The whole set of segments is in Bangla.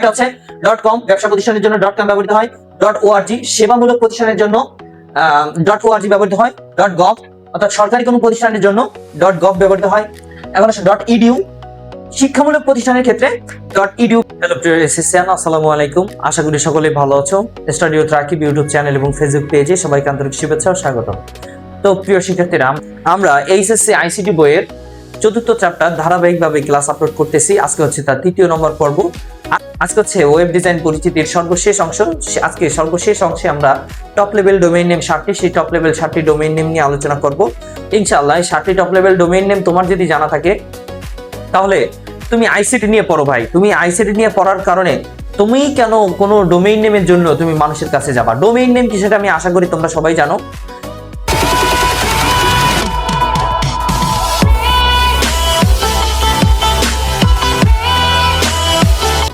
হচ্ছে .com ব্যবসা প্রতিষ্ঠানের জন্য .com ব্যবহৃত হয়, .org সেবামূলক প্রতিষ্ঠানের জন্য .org ব্যবহৃত হয়, .gov অর্থাৎ সরকারি কোনো প্রতিষ্ঠানের জন্য .gov ব্যবহৃত হয়। এখন আছে .edu শিক্ষামূলক প্রতিষ্ঠানের ক্ষেত্রে .edu। হ্যালো প্রিয় এসএসসিয়ান, আসসালামু আলাইকুম। আশা করি সকলে ভালো আছো। Study with Rakib YouTube channel এবং ফেসবুক পেজে সবাইকে আন্তরিক শুভেচ্ছা ও স্বাগতম। তো প্রিয় শিক্ষার্থীরা, আমরা এইচএসসি আইসিটি বইয়ের চতুর্থ চ্যাপ্টার ধারাবাহিকভাবে ক্লাস আপলোড করতেছি। আজকে হচ্ছে তার 3য় নম্বর পর্ব। আজকে হচ্ছে ওয়েব ডিজাইন পরিচিতির সর্বশেষ অংশ। আজকে সর্বশেষ অংশে আমরা টপ লেভেল ডোমেইন নেম 7টি, সেই টপ লেভেল 7টি ডোমেইন নেম নিয়ে আলোচনা করব ইনশাআল্লাহ। এই 7টি টপ লেভেল ডোমেইন নেম তোমার যদি জানা থাকে তাহলে তুমি আইসিটি নিয়ে পড়ো ভাই। তুমি আইসিটি নিয়ে পড়ার কারণে তুমি কেন কোনো ডোমেইন নেমের জন্য তুমি মানুষের কাছে যাবা? ডোমেইন নেম কি সেটা আমি আশা করি তোমরা সবাই জানো।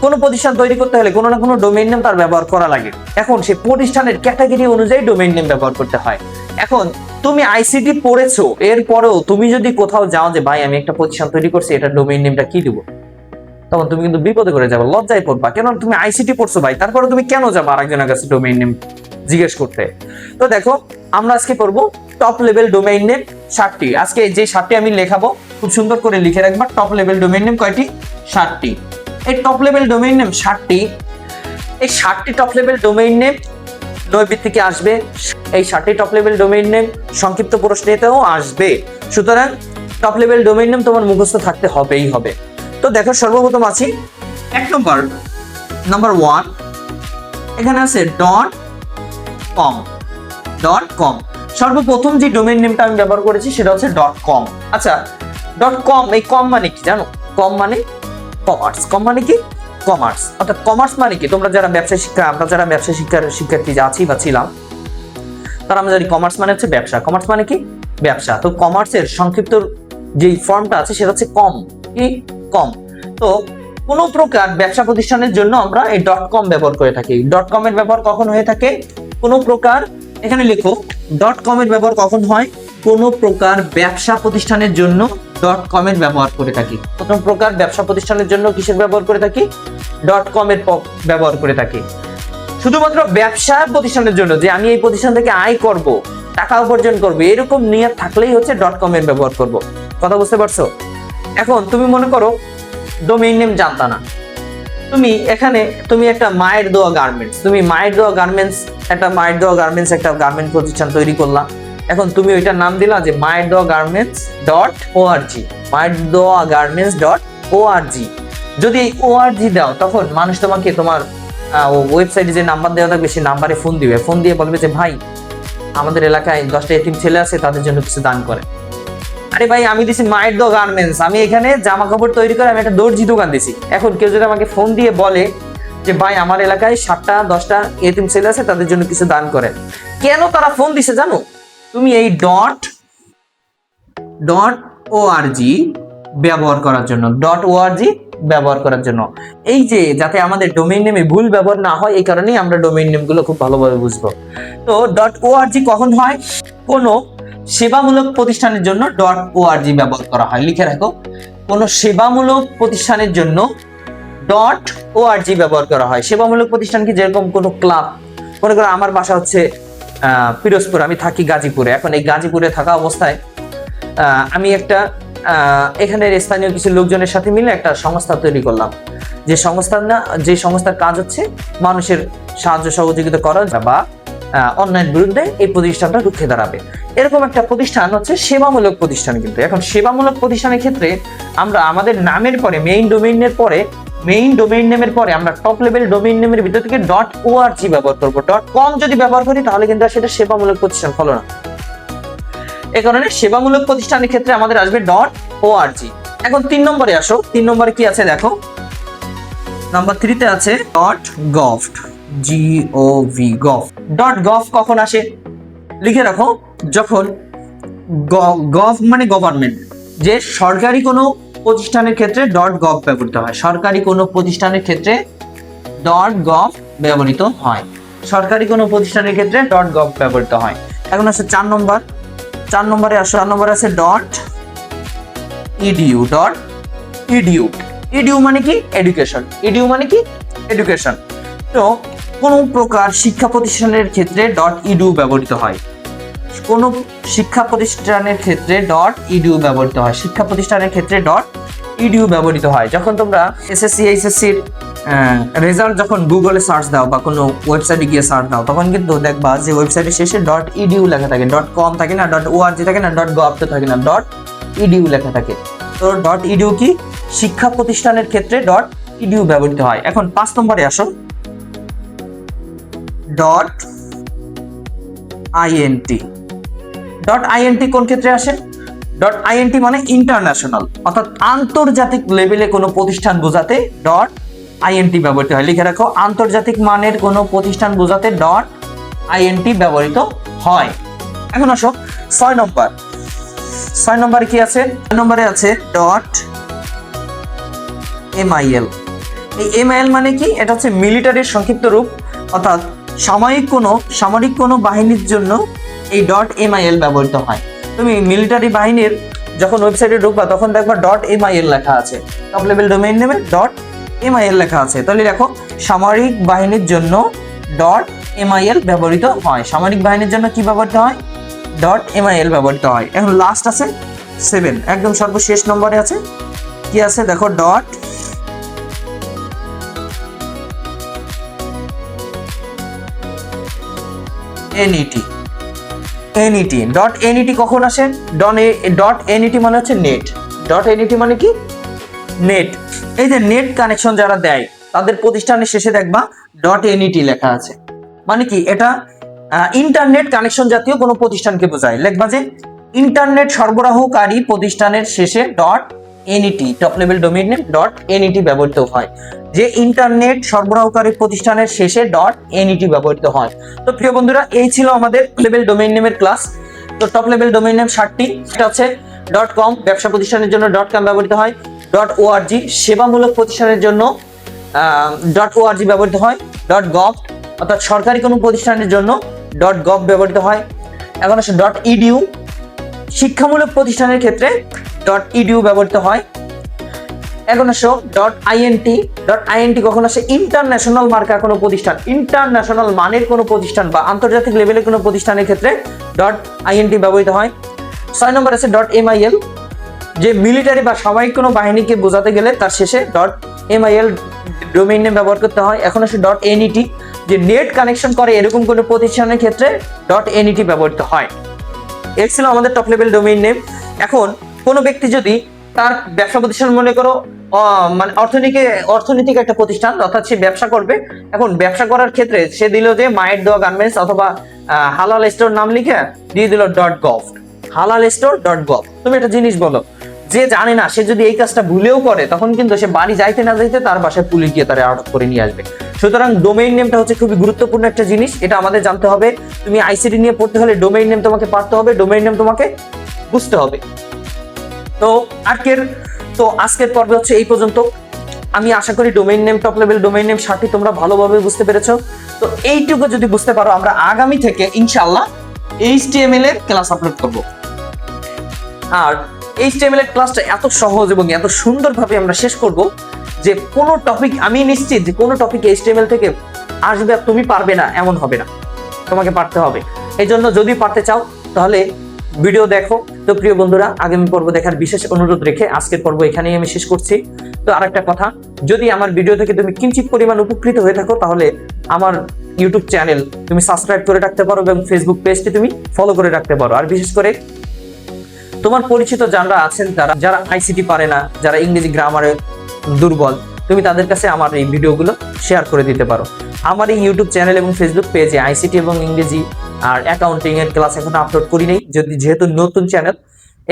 কোনো প্রতিষ্ঠান তৈরি করতে হলে কোনো না কোনো ডোমেইন নেম তার ব্যবহার করা লাগে। এখন সেই প্রতিষ্ঠানের ক্যাটাগরি অনুযায়ী ডোমেইন নেম ব্যবহার করতে হয়। এখন তুমি আইসিটি পড়েছো, এরপরেও তুমি যদি কোথাও যাও যে ভাই আমি একটা প্রতিষ্ঠান তৈরি করছি, এটা ডোমেইন নেমটা কি দিব, তখন তুমি কিন্তু বিপদে করে যাবে, লজ্জায় পড়বা। কেন? তুমি আইসিটি পড়ছো ভাই, তারপরে তুমি কেন যাবে আরেকজনের কাছে ডোমেইন নেম জিজ্ঞেস করতে? তো দেখো, আমরা আজকে পড়বো টপ লেভেল ডোমেইন নেম 7টি। আজকে যে 7টি আমি লেখাবো খুব সুন্দর করে লিখে রাখবা। টপ লেভেল ডোমেইন নেম কয়টি? 7টি। এই টপ লেভেল ডোমেইন নেম 7টি। এই 7টি টপ লেভেল ডোমেইন নেম নৈবিত্তিকে আসবে। এই 7টি টপ লেভেল ডোমেইন নেম সংক্ষিপ্ত প্রশ্নেতেও আসবে। সুতরাং টপ লেভেল ডোমেইন নেম তোমার মুখস্থ থাকতে হবেই হবে। তো দেখো, সর্বপ্রথম আছি 1 নাম্বার 1, এখানে আছে .com। সর্বপ্রথম যে ডোমেইন নেমটা আমি ব্যবহার করেছি সেটা হচ্ছে .com। আচ্ছা, .com, এই কম মানে কি জানো? কম মানে কমার্স। কম মানে কি? কমার্স। অর্থাৎ কমার্স মানে কি? তোমরা যারা ব্যবসায় শিক্ষা, আমরা যারা ব্যবসায় শিক্ষার্থী আছি বা ছিলাম, তারা আমরা জানি কমার্স মানে হচ্ছে ব্যবসা। কমার্স মানে কি? ব্যবসা। তো কমার্সের সংক্ষিপ্ত যে ফর্মটা আছে সেটা হচ্ছে কম। কি? কম। তো কোনো প্রকার ব্যবসা প্রতিষ্ঠানের জন্য আমরা এই .com ব্যবহার করে থাকি। .com এর ব্যবহার কখন হয়ে থাকে? কোনো প্রকার, এখানে লেখো .com এর ব্যবহার কখন হয়? কোনো প্রকার ব্যবসা প্রতিষ্ঠানের জন্য .com এর ব্যবহার করে থাকি। প্রথম প্রকার ব্যবসা প্রতিষ্ঠানের জন্য কিসের ব্যবহার করে থাকি? .com এর ব্যবহার করে থাকি। শুধুমাত্র ব্যবসা প্রতিষ্ঠানের জন্য, যে আমি এই প্রতিষ্ঠান থেকে আয় করব, টাকা উপার্জন করব, এরকম নিয়ত থাকলেই হচ্ছে .com এর ব্যবহার করব। কথা বুঝতে পারছো? এখন তুমি মনে করো ডোমেইন নেম জানতা না, তুমি একটা মায়ের দোয়া গার্মেন্টস, একটা গার্মেন্ট প্রতিষ্ঠান তৈরি করলা। এখন তুমি ওইটার নাম দিলা যে মায়ের দোয়া গার্মেন্টস.org। যদি এই ORG দাও, তখন মানুষ তোমাকে তোমার ওয়েবসাইটে যে নাম্বার দেওয়া থাকবে সেই নাম্বারে ফোন দিয়ে বলবে যে ভাই আমাদের এলাকায় 10টা এতিম ছেলে আছে, তাদের জন্য কিছু দান করে। আরে ভাই, আমি দিছি মায়ের দোয়া গার্মেন্টস, আমি এখানে জামা কাপড় তৈরি করে আমি একটা দর্জি দোকান দিছি। এখন কেউ যদি আমাকে ফোন দিয়ে বলে যে ভাই আমার এলাকায় 7টা 10টা এতিম ছেলে আছে, তাদের জন্য কিছু দান করেন, কেন তারা ফোন দিছে জানো? তুমি এই .org ব্যবহার করার জন্য। এই যে যাতে আমাদের ডোমেইন নেমে ভুল ব্যবহার না হয়, এই কারণেই আমরা ডোমেইন নেমগুলো খুব ভালোভাবে বুঝবো। তো .org কখন হয়? কোনো সেবামূলক প্রতিষ্ঠানের জন্য .org ব্যবহার করা হয়। লিখে রাখো, কোনো সেবামূলক প্রতিষ্ঠানের জন্য .org ব্যবহার করা হয়। সেবামূলক প্রতিষ্ঠান কি? যেরকম কোনো ক্লাব, মনে করো আমার বাসা হচ্ছে পিরোজপুর, আমি থাকি গাজীপুরে। এখন এই গাজীপুরে থাকা অবস্থায় আমি একটা এখানের স্থানীয় কিছু লোকজনের সাথে মিলে একটা সংস্থা তৈরি করলাম, যে সংস্থার কাজ হচ্ছে মানুষের সাহায্য সহযোগিতা করা বা অন্যায়ের বিরুদ্ধে এই প্রতিষ্ঠানটা রুখে দাঁড়াবে। এরকম একটা প্রতিষ্ঠান হচ্ছে সেবামূলক প্রতিষ্ঠান। কিন্তু এখন সেবামূলক প্রতিষ্ঠানের ক্ষেত্রে আমরা আমাদের নামের পরে মেইন ডোমেইন নেমের পরে আমরা টপ লেভেল ডোমেইন নেমের ভিতর থেকে .org ব্যবহার করব। .com যদি ব্যবহার করি তাহলে কিন্তু সেটা সেবামূলক প্রতিষ্ঠান হলো না। এই কারণে সেবামূলক প্রতিষ্ঠানের ক্ষেত্রে আমাদের আসবে .org। এখন 3 নম্বরে আসো। 3 নম্বরে কি আছে দেখো, নাম্বার 3 তে আছে .gov। .gov কখন আসে? লিখে রাখো, যখন গভ মানে গভর্নমেন্ট, যে সরকারি কোনো প্রতিষ্ঠানের ক্ষেত্রে .gov ব্যবহৃত হয়। সরকারি কোনো প্রতিষ্ঠানের ক্ষেত্রে .gov ব্যবহৃত হয়। এখন আছে 4 নম্বর। 4 নম্বরে আসো। 4 নম্বরে আছে .edu। edu মানে কি? এডুকেশন। edu মানে কি? এডুকেশন। তো কোনো প্রকার শিক্ষা প্রতিষ্ঠানের ক্ষেত্রে .edu ব্যবহৃত হয়। কোনো শিক্ষা প্রতিষ্ঠানের ক্ষেত্রে .edu ব্যবহৃত হয়। শিক্ষা প্রতিষ্ঠানের ক্ষেত্রে .edu ব্যবহৃত হয়। যখন তোমরা এসএসসি এইচএসসির রেজাল্ট যখন গুগলে সার্চ দাও বা কোনো ওয়েবসাইটে গিয়ে সার্চ দাও, তখন কিন্তু দেখবা যে ওয়েবসাইটের শেষে .edu লেখা থাকে, .com থাকে না, .org থাকে না, .gov থাকে না, .edu লেখা থাকে। তো .edu কি? শিক্ষা প্রতিষ্ঠানের ক্ষেত্রে .edu ব্যবহৃত হয়। এখন 5 নম্বরে আসো, .int। .int কোন ক্ষেত্রে আসে? .int মানে ইন্টারন্যাশনাল, অর্থাৎ আন্তর্জাতিক লেভেলে কোনো প্রতিষ্ঠান বোঝাতে .int ব্যবহৃত হয়। লিখে রাখো, আন্তর্জাতিক মানের কোনো প্রতিষ্ঠান বোঝাতে .int ব্যবহৃত হয়। এখন আসো 6 নম্বর। 6 নম্বরে কি আছে? 6 নম্বরে আছে .mil। এই mil মানে কি? এটা হচ্ছে মিলিটারির সংক্ষিপ্ত রূপ, অর্থাৎ সামরিক কোনো বাহিনীর জন্য এই .mil ব্যবহৃত হয়। তুমি মিলিটারি বাহিনীর যখন ওয়েবসাইটে ঢুকবা তখন দেখবা .mil লেখা আছে, টপ লেভেল ডোমেইন নেমে .mil লেখা আছে। তাহলে দেখো, সামরিক বাহিনীর জন্য .mil ব্যবহৃত হয়। সামরিক বাহিনীর জন্য কি ব্যবহৃত হয়? .mil ব্যবহৃত হয়। এখন লাস্ট আছে 7, একদম সর্বশেষ নম্বরে আছে, কি আছে দেখো, .net। .net কখন আসে? .net মানে হচ্ছে নেট। .net মানে কি? নেট। এই যে নেট কানেকশন যারা দেয় তাদের প্রতিষ্ঠানের শেষে দেখবা .net লেখা আছে। মানে কি? এটা ইন্টারনেট কানেকশন জাতীয় কোনো প্রতিষ্ঠানকে বোঝায়। লিখবা যে ইন্টারনেট সরবরাহকারী প্রতিষ্ঠানের শেষে .net, top level domain name .net ব্যবহৃত হয়। যে ইন্টারনেট সরবরাহকারী প্রতিষ্ঠানের শেষে .net ব্যবহৃত হয়। তো প্রিয় বন্ধুরা, এই ছিল আমাদের লেভেল ডোমেইন নেমের ক্লাস। তো টপ লেভেল ডোমেইন নেম 60টি। এটা হচ্ছে .com, ব্যবসা প্রতিষ্ঠানের জন্য .com ব্যবহৃত হয়। .org, সেবামূলক প্রতিষ্ঠানের জন্য .org ব্যবহৃত হয়। .gov, অর্থাৎ সরকারি কোনো প্রতিষ্ঠানের জন্য .gov ব্যবহৃত হয়। এখন আসে .edu, শিক্ষামূলক প্রতিষ্ঠানের ক্ষেত্রে .edu ব্যবহৃত হয়। এখন আসো .int। .int কখন আসে? ইন্টারন্যাশনাল মার্কা কোনো প্রতিষ্ঠান, ইন্টারন্যাশনাল মানের কোনো প্রতিষ্ঠান বা আন্তর্জাতিক লেভেলের কোনো প্রতিষ্ঠানের ক্ষেত্রে .int ব্যবহৃত হয়। 6 নম্বর আছে .mil, যে মিলিটারি বা সামরিক কোনো বাহিনীকে বোঝাতে গেলে তার শেষে .mil ডোমেইন নেম ব্যবহার করতে হয়। এখন আসে .net, যে নেট কানেকশন করে এরকম কোনো প্রতিষ্ঠানের ক্ষেত্রে .net ব্যবহৃত হয়। এই ছিল আমাদের টপ লেভেল ডোমেইন নেম। এখন কোনো ব্যক্তি যদি তার ব্যবসা প্রতিষ্ঠান মনে করো মানে অর্থনৈতিক একটা প্রতিষ্ঠান, অর্থাৎ সে ব্যবসা করবে। এখন ব্যবসা করার ক্ষেত্রে সে দিল যে মায়ের দোয়া গার্মেন্টস অথবা হালাল স্টোর নাম লিখে দিয়ে দিল .gov, হালাল স্টোর .gov। তুমি একটা জিনিস বলো, যে জানে না সে যদি এই কাজটা ভুলেও করে তখন কিন্তু সে বাড়ি যাইতে না যাইতে তার বাসায় পুলিশ গিয়ে তারা আটক করে নিয়ে আসবে। সুতরাং ডোমেইন নেমটা হচ্ছে খুবই গুরুত্বপূর্ণ একটা জিনিস, এটা আমাদের জানতে হবে। তুমি আইসিটি নিয়ে পড়তে হলে ডোমেইন নেম তোমাকে পারতে হবে, ডোমেইন নেম তোমাকে বুঝতে হবে। তো আজকের পর্বে হচ্ছে এই পর্যন্ত। আমি আশা করি domain name, top level domain name 60টি তোমরা ভালোভাবে বুঝতে পেরেছো। তো এইটুকু যদি বুঝতে পারো, আমরা আগামী থেকে ইনশাআল্লাহ HTML এর ক্লাস আপলোড করব। আর HTML এর ক্লাসটা এত সহজ এবং এত সুন্দরভাবে আমরা শেষ করব যে কোনো টপিক, আমি নিশ্চিত যে কোনো টপিক HTML থেকে আসবে আর তুমি পারবে না এমন হবে না, তোমাকে পারতে হবে। এই জন্য যদি পারতে চাও তাহলে ভিডিও দেখো। তো প্রিয় বন্ধুরা, আগামী পর্ব দেখার বিশেষ অনুরোধ রেখে আজকের পর্ব এখানেই আমি শেষ করছি। তো আরেকটা কথা, যদি আমার ভিডিও থেকে তুমি কিঞ্চিত পরিমাণ উপকৃত হয়ে থাকো তাহলে আমার ইউটিউব চ্যানেল তুমি সাবস্ক্রাইব করে রাখতে পারো এবং ফেসবুক পেজটি তুমি ফলো করে রাখতে পারো। আর বিশেষ করে তোমার পরিচিত যারা আছেন, যারা আইসিটি পারে না, যারা ইংরেজি গ্রামারে দুর্বল, তুমি তাদের কাছে আমার এই ভিডিওগুলো শেয়ার করে দিতে পারো। আমার এই ইউটিউব চ্যানেল এবং ফেসবুক পেজে আইসিটি এবং ইংরেজি আর অ্যাকাউন্টিং এর ক্লাস এখনো আপলোড করি নাই, যেহেতু নতুন চ্যানেল,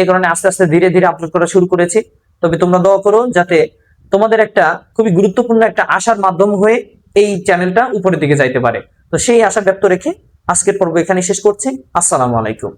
এই কারণে আস্তে আস্তে ধীরে ধীরে আপলোড করা শুরু করেছি। তবে তোমরা দোয়া করো যাতে তোমাদের একটা খুবই গুরুত্বপূর্ণ একটা আশার মাধ্যম হয়ে এই চ্যানেলটা উপরের দিকে যাইতে পারে। তো সেই আশা ব্যক্ত রেখে আজকের পর্ব এখানে শেষ করছি। আসসালামু আলাইকুম।